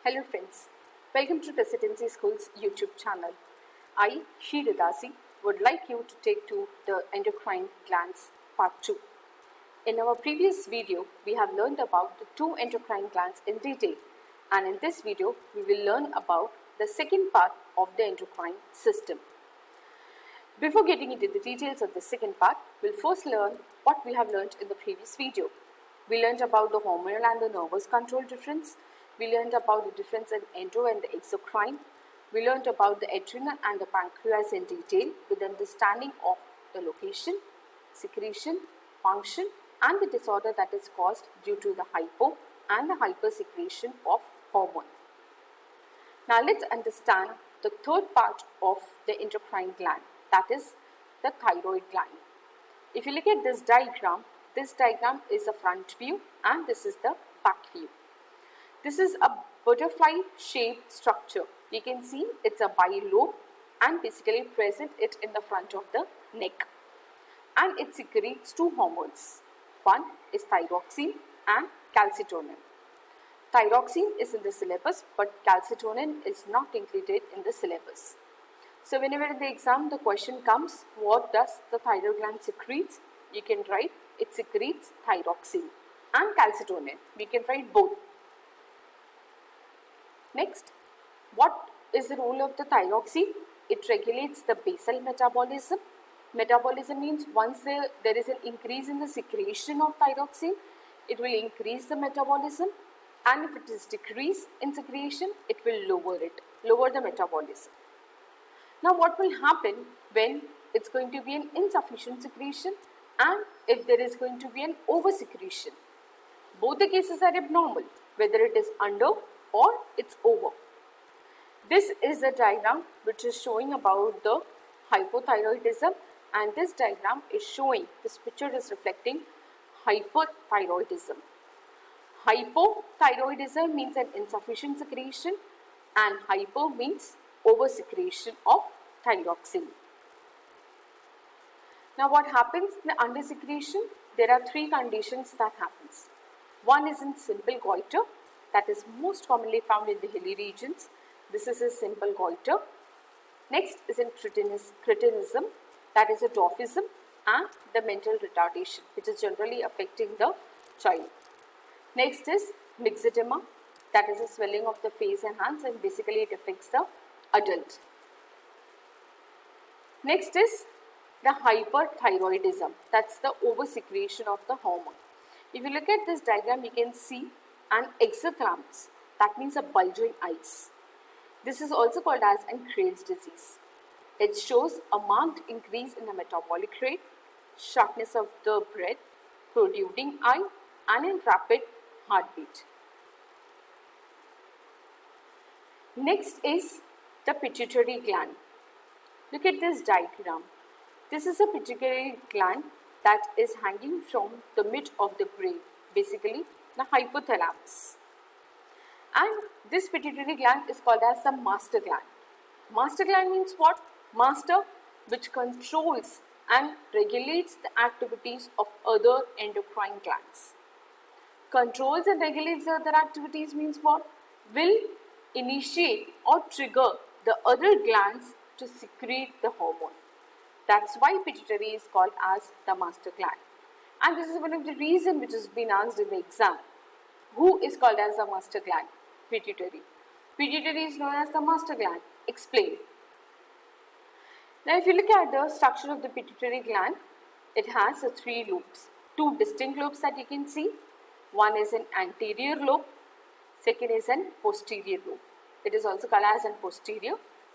Hello friends, welcome to Presidency School's YouTube channel. I, Shridasi, would like you to take to the endocrine glands part 2. In our previous video, we have learned about the two endocrine glands in detail, and in this video, we will learn about the second part of the endocrine system. Before getting into the details of the second part, we'll first learn what we have learned in the previous video. We learned about the hormonal and the nervous control difference. We learned about the difference in endo and the exocrine. We learned about the adrenal and the pancreas in detail with understanding of the location, secretion, function and the disorder that is caused due to the hypo and the hypersecretion of hormone. Now let's understand the third part of the endocrine gland, that is the thyroid gland. If you look at this diagram is a front view and this is the back view. This is a butterfly shaped structure. You can see it's a bilobe and basically present it in the front of the neck. And it secretes two hormones. One is thyroxine and calcitonin. Thyroxine is in the syllabus but calcitonin is not included in the syllabus. So whenever in the exam the question comes, what does the thyroid gland secretes? You can write it secretes thyroxine and calcitonin. We can write both. Next, what is the role of the thyroxine? It regulates the basal metabolism. Metabolism means once there is an increase in the secretion of thyroxine, it will increase the metabolism, and if it is decrease in secretion, it will lower the metabolism. Now what will happen when it's going to be an insufficient secretion and if there is going to be an over secretion? Both the cases are abnormal, whether it is under or it's over. This is a diagram which is showing about the hypothyroidism, and this diagram is showing, this picture is reflecting hyperthyroidism. Hypothyroidism means an insufficient secretion and hyper means over secretion of thyroxine. Now what happens in the under secretion? There are three conditions that happens. One is in simple goiter, that is most commonly found in the hilly regions. This is a simple goiter. Next is in cretinism, that is a dwarfism, and the mental retardation, which is generally affecting the child. Next is myxedema, that is a swelling of the face and hands, and basically it affects the adult. Next is the hyperthyroidism, that's the oversecretion of the hormone. If you look at this diagram, you can see an exothalamus, that means a bulging eyes. This is also called as an Graves' disease. It shows a marked increase in the metabolic rate, shortness of the breath, protruding eye, and in rapid heartbeat. Next is the pituitary gland. Look at this diagram. This is a pituitary gland that is hanging from the mid of the brain, basically the hypothalamus. And this pituitary gland is called as the master gland. Master gland means what? Master, which controls and regulates the activities of other endocrine glands. Controls and regulates the other activities means what? Will initiate or trigger the other glands to secrete the hormone. That's why pituitary is called as the master gland. And this is one of the reasons which has been asked in the exam. Who is called as the master gland? Pituitary. Pituitary is known as the master gland. Explain. Now if you look at the structure of the pituitary gland, it has three lobes. Two distinct lobes that you can see. One is an anterior lobe, second is an posterior lobe. It is also called as an posterior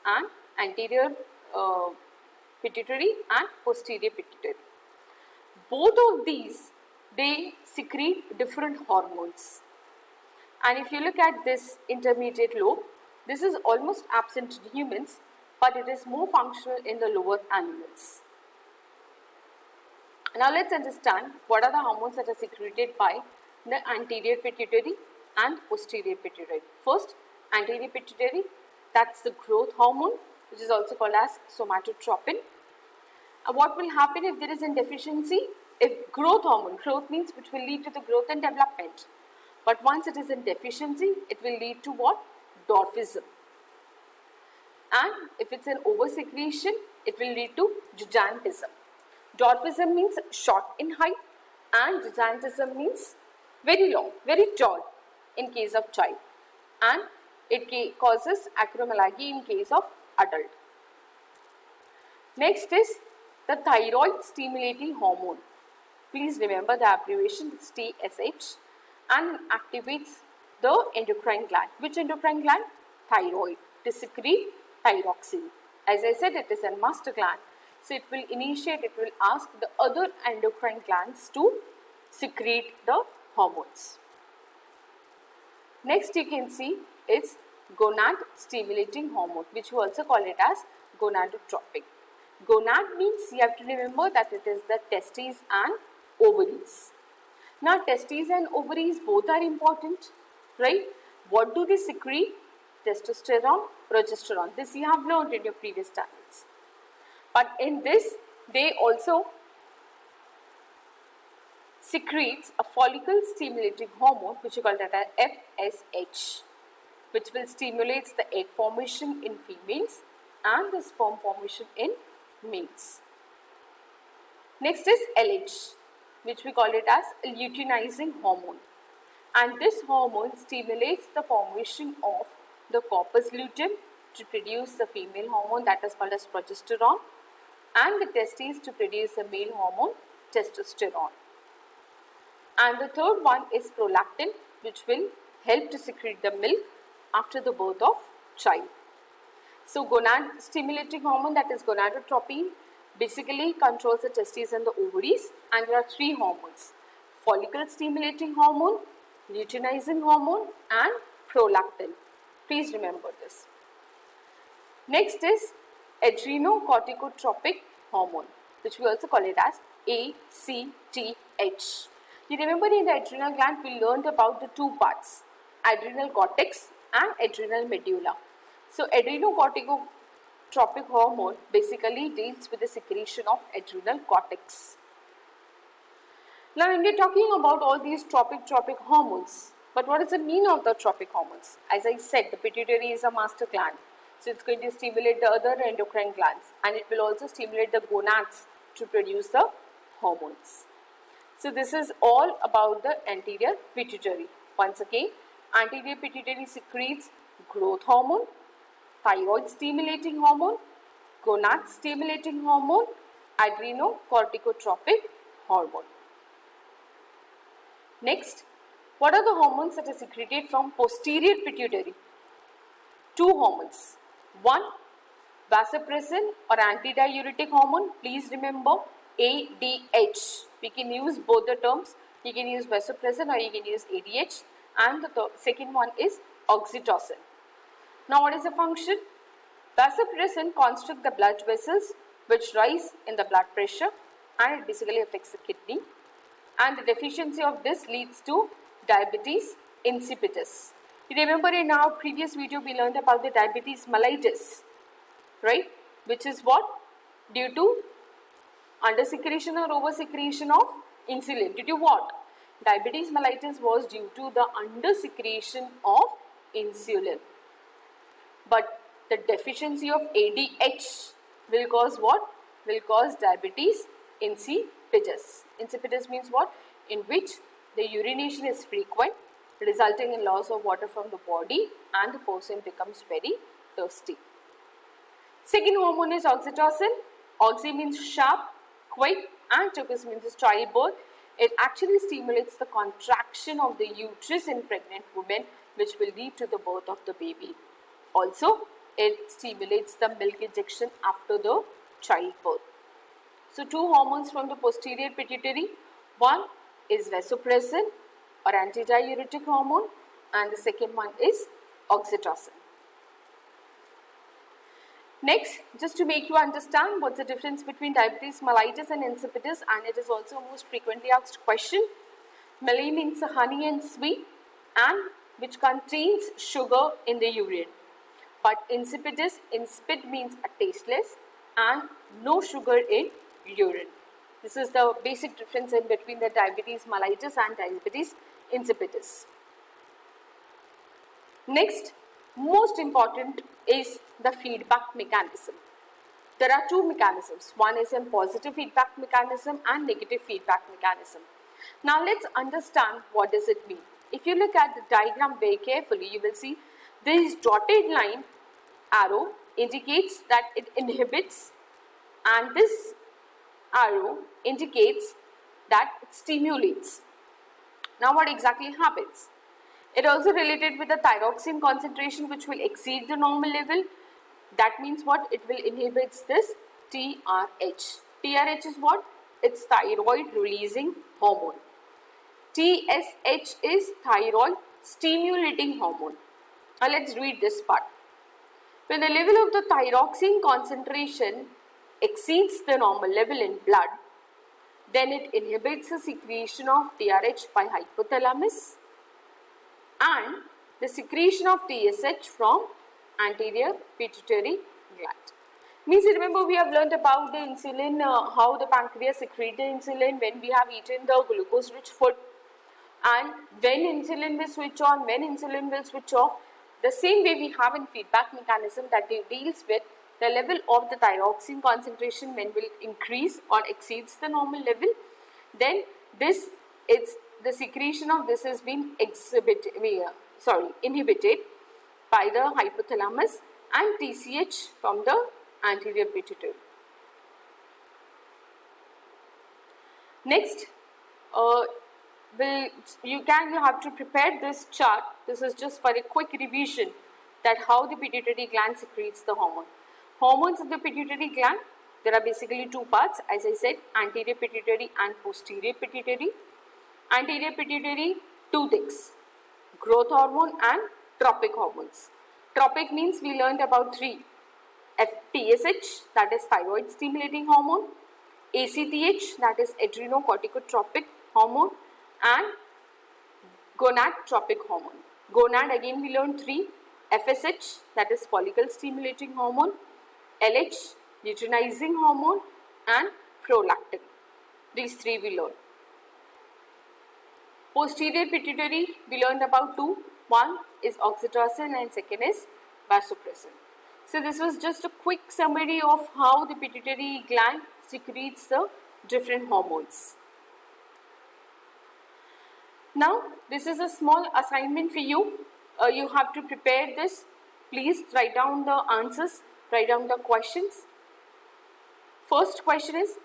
and anterior pituitary and posterior pituitary. Both of these, they secrete different hormones. And if you look at this intermediate lobe, this is almost absent in humans, but it is more functional in the lower animals. Now let's understand what are the hormones that are secreted by the anterior pituitary and posterior pituitary. First, anterior pituitary, that's the growth hormone, which is also called as somatotropin. What will happen if there is a deficiency? If growth hormone, growth means which will lead to the growth and development. But once it is in deficiency, it will lead to what? dwarfism. And if it's an oversecretion, it will lead to gigantism. Dwarfism means short in height and gigantism means very long, very tall in case of child, and it causes acromegaly in case of adult. Next is the thyroid stimulating hormone. Please remember the abbreviation is TSH, and activates the endocrine gland. Which endocrine gland? Thyroid. To secrete thyroxine. As I said, it is a master gland. So it will ask the other endocrine glands to secrete the hormones. Next you can see is gonad stimulating hormone, which we also call it as gonadotropic. Gonad means, you have to remember that it is the testes and ovaries. Now testes and ovaries both are important, right? What do they secrete? Testosterone, progesterone. This you have learned in your previous standards. But in this, they also secretes a follicle stimulating hormone, which we call that as FSH, which will stimulate the egg formation in females and the sperm formation in males. Next is LH, which we call it as a luteinizing hormone, and this hormone stimulates the formation of the corpus luteum to produce the female hormone that is called as progesterone, and the testes to produce the male hormone testosterone. And the third one is prolactin, which will help to secrete the milk after the birth of child. So gonad stimulating hormone, that is gonadotropin, basically controls the testes and the ovaries, and there are three hormones: follicle stimulating hormone, luteinizing hormone and prolactin. Please remember this. Next is adrenocorticotropic hormone, which we also call it as ACTH. You remember in the adrenal gland we learned about the two parts, adrenal cortex and adrenal medulla. So adrenocorticotropic hormone basically deals with the secretion of adrenal cortex. Now when we are talking about all these tropic hormones, but what is the meaning of the tropic hormones? As I said, the pituitary is a master gland. So it's going to stimulate the other endocrine glands, and it will also stimulate the gonads to produce the hormones. So this is all about the anterior pituitary. Once again, anterior pituitary secretes growth hormone, thyroid stimulating hormone, gonad stimulating hormone, adrenocorticotropic hormone. Next, what are the hormones that are secreted from posterior pituitary? Two hormones. One, vasopressin or antidiuretic hormone. Please remember ADH. We can use both the terms. You can use vasopressin or you can use ADH. And the second one is oxytocin. Now what is the function? Vasopressin constricts the blood vessels which rise in the blood pressure, and it basically affects the kidney. And the deficiency of this leads to diabetes insipidus. You remember in our previous video we learned about the diabetes mellitus, right? Which is what? Due to undersecretion or oversecretion of insulin. Due to what? Diabetes mellitus was due to the undersecretion of insulin. But the deficiency of ADH will cause what? Will cause diabetes insipidus. Insipidus means what? In which the urination is frequent, resulting in loss of water from the body, and the person becomes very thirsty. Second hormone is oxytocin. Oxy means sharp, quick, and tocus means childbirth. It actually stimulates the contraction of the uterus in pregnant women, which will lead to the birth of the baby. Also, it stimulates the milk ejection after the childbirth. So, two hormones from the posterior pituitary. One is vasopressin or antidiuretic hormone, and the second one is oxytocin. Next, just to make you understand what's the difference between diabetes mellitus and insipidus, and it is also a most frequently asked question. Melli means honey and sweet, and which contains sugar in the urine. But insipidus, insipid means a tasteless and no sugar in urine. This is the basic difference in between the diabetes mellitus and diabetes insipidus. Next, most important is the feedback mechanism. There are two mechanisms. One is a positive feedback mechanism and negative feedback mechanism. Now let's understand what does it mean. If you look at the diagram very carefully, you will see this dotted line arrow indicates that it inhibits, and this arrow indicates that it stimulates. Now what exactly happens? It also related with the thyroxine concentration, which will exceed the normal level. That means what? It will inhibit this TRH. TRH is what? It's thyroid releasing hormone. TSH is thyroid stimulating hormone. Now let's read this part. When the level of the thyroxine concentration exceeds the normal level in blood, then it inhibits the secretion of TRH by hypothalamus and the secretion of TSH from anterior pituitary gland. Means, remember, we have learnt about the insulin, how the pancreas secretes the insulin when we have eaten the glucose rich food, and when insulin will switch on, when insulin will switch off. The same way we have in feedback mechanism that deals with the level of the thyroxine concentration when will increase or exceeds the normal level, then this is the secretion of this has been inhibited by the hypothalamus and TSH from the anterior pituitary. Next, you have to prepare this chart. This is just for a quick revision that how the pituitary gland secretes the hormone. Hormones of the pituitary gland, there are basically two parts, as I said, anterior pituitary and posterior pituitary. Anterior pituitary, two things, growth hormone and tropic hormones. Tropic means we learned about three. TSH, that is thyroid stimulating hormone, ACTH, that is adrenocorticotropic hormone, and gonadotropic hormone. Gonad, again we learned three, FSH, that is follicle stimulating hormone, LH, luteinizing hormone, and prolactin. These three we learned. Posterior pituitary, we learned about two. One is oxytocin and second is vasopressin. So this was just a quick summary of how the pituitary gland secretes the different hormones. Now this is a small assignment for you. You have to prepare this. Please write down the answers, write down the questions. First question is,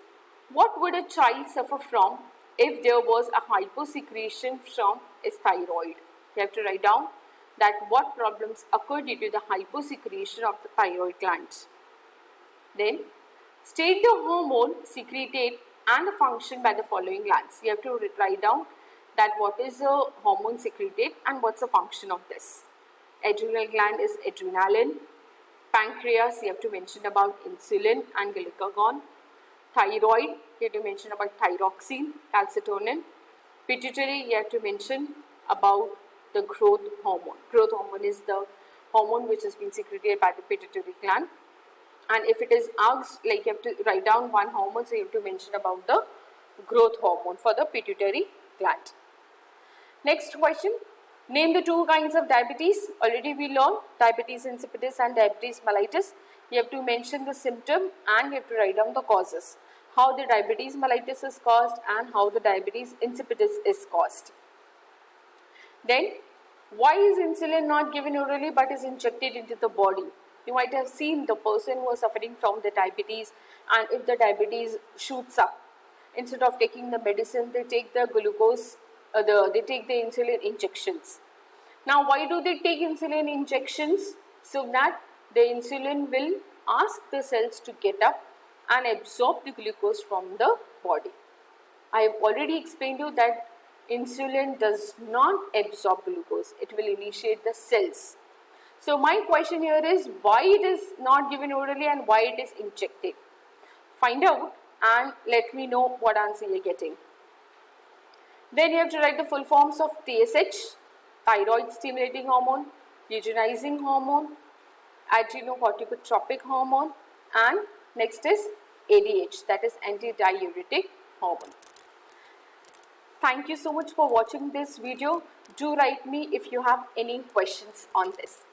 what would a child suffer from if there was a hyposecretion from its thyroid? You have to write down that what problems occur due to the hyposecretion of the thyroid glands. Then, state the hormone secreted and the function by the following glands. You have to write down that what is the hormone secreted and what's the function of this. Adrenal gland is adrenaline. Pancreas, you have to mention about insulin and glucagon. Thyroid, you have to mention about thyroxine, calcitonin. Pituitary, you have to mention about the growth hormone. Growth hormone is the hormone which has been secreted by the pituitary gland. And if it is asked, like you have to write down one hormone, so you have to mention about the growth hormone for the pituitary gland. Next question, name the two kinds of diabetes. Already we learned diabetes insipidus and diabetes mellitus. You have to mention the symptom and you have to write down the causes. How the diabetes mellitus is caused and how the diabetes insipidus is caused. Then, why is insulin not given orally but is injected into the body? You might have seen the person who is suffering from the diabetes, and if the diabetes shoots up, instead of taking the medicine, they take the glucose, they take the insulin injections. Now, why do they take insulin injections? So that the insulin will ask the cells to get up and absorb the glucose from the body. I have already explained to you that insulin does not absorb glucose, it will initiate the cells. So my question here is, why it is not given orally and why it is injected? Find out and let me know what answer you are getting. Then you have to write the full forms of TSH, thyroid stimulating hormone, luteinizing hormone, adrenocorticotropic hormone, and next is ADH, that is antidiuretic hormone. Thank you so much for watching this video. Do write me if you have any questions on this.